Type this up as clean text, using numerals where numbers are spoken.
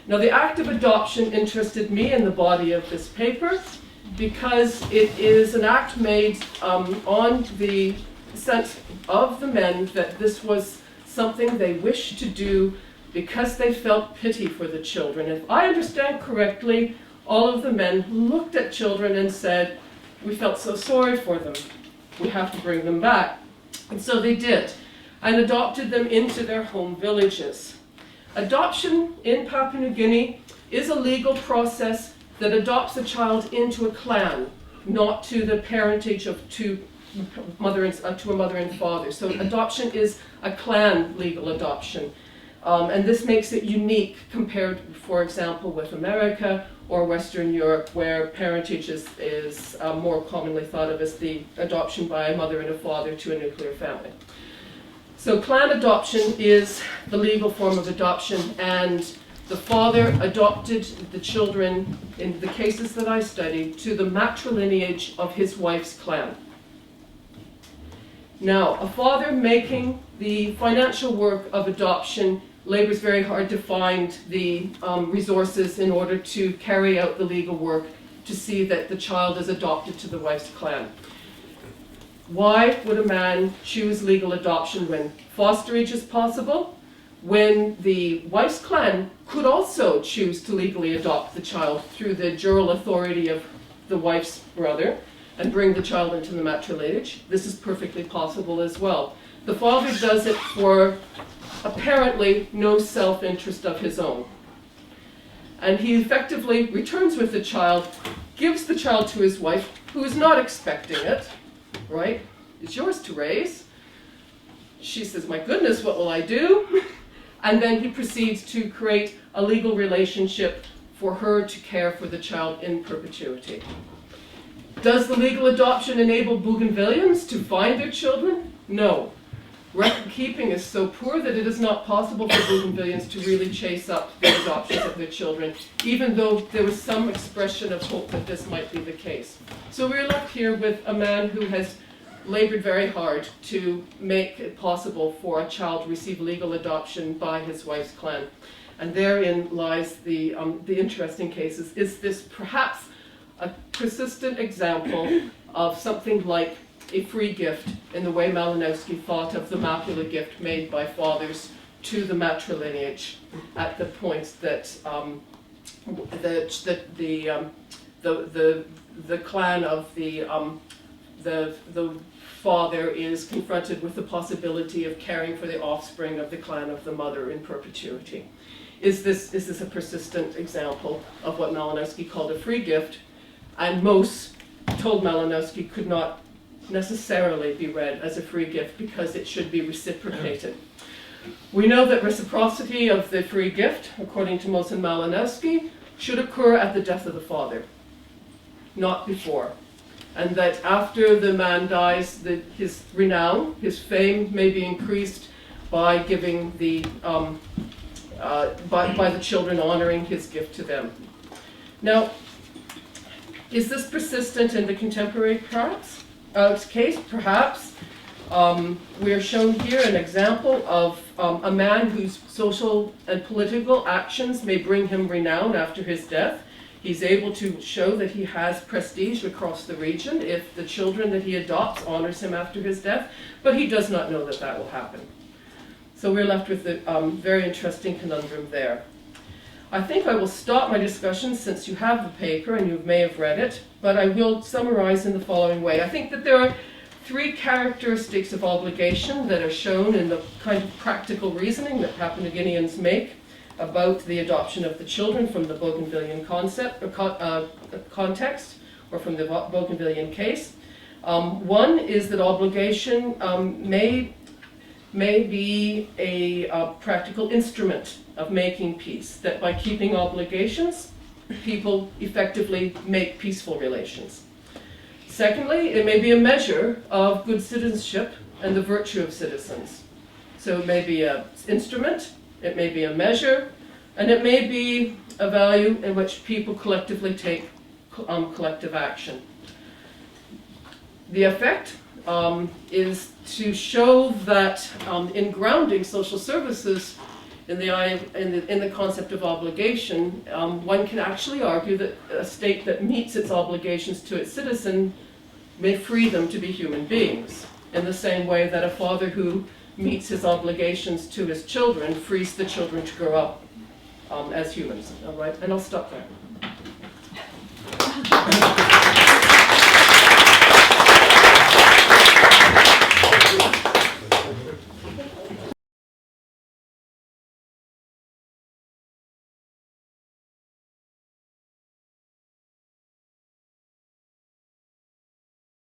Now, the act of adoption interested me in the body of this paper because it is an act made on the sense of the men that this was something they wished to do because they felt pity for the children. If I understand correctly, all of the men looked at children and said, we felt so sorry for them. We have to bring them back. And so they did, and adopted them into their home villages. Adoption in Papua New Guinea is a legal process that adopts a child into a clan, not to the parentage of to a mother and father. So adoption is a clan legal adoption. And this makes it unique compared, for example, with America or Western Europe, where parentage is more commonly thought of as the adoption by a mother and a father to a nuclear family. So clan adoption is the legal form of adoption, and the father adopted the children, in the cases that I studied, to the matrilineage of his wife's clan. Now, a father making the financial work of adoption labors very hard to find the resources in order to carry out the legal work to see that the child is adopted to the wife's clan. Why would a man choose legal adoption when fosterage is possible, when the wife's clan could also choose to legally adopt the child through the jural authority of the wife's brother and bring the child into the matrilineage? This is perfectly possible as well. The father does it for apparently no self-interest of his own. And he effectively returns with the child, gives the child to his wife, who is not expecting it, right? It's yours to raise. She says, my goodness, what will I do? And then he proceeds to create a legal relationship for her to care for the child in perpetuity. Does the legal adoption enable Bougainvilleans to find their children? No. Record keeping is so poor that it is not possible for Bougainvilleans to really chase up the adoptions of their children, even though there was some expression of hope that this might be the case. So we're left here with a man who has labored very hard to make it possible for a child to receive legal adoption by his wife's clan. And therein lies the interesting cases. Is this perhaps a persistent example of something like a free gift in the way Malinowski thought of the macula gift made by fathers to the matrilineage at the point that the clan of the father is confronted with the possibility of caring for the offspring of the clan of the mother in perpetuity. Is this a persistent example of what Malinowski called a free gift, and Mauss told Malinowski could not necessarily be read as a free gift because it should be reciprocated. We know that reciprocity of the free gift, according to Mauss and Malinowski, should occur at the death of the father, not before. And that after the man dies, his renown, his fame may be increased by giving the, by the children honoring his gift to them. Now, is this persistent in the contemporary case? Perhaps. We are shown here an example of a man whose social and political actions may bring him renown after his death. He's able to show that he has prestige across the region if the children that he adopts honors him after his death, but he does not know that that will happen. So we're left with a very interesting conundrum there. I think I will stop my discussion since you have the paper and you may have read it, but I will summarize in the following way. I think that there are three characteristics of obligation that are shown in the kind of practical reasoning that Papua New Guineans make about the adoption of the children from the Bougainvillean context, or from the Bougainvillean case. One is that obligation may be a practical instrument of making peace, that by keeping obligations, people effectively make peaceful relations. Secondly, it may be a measure of good citizenship and the virtue of citizens. So it may be an instrument, it may be a measure, and it may be a value in which people collectively take collective action. The effect is to show that in grounding social services, in the concept of obligation, one can actually argue that a state that meets its obligations to its citizen may free them to be human beings, in the same way that a father who meets his obligations to his children frees the children to grow up as humans. All right, and I'll stop there.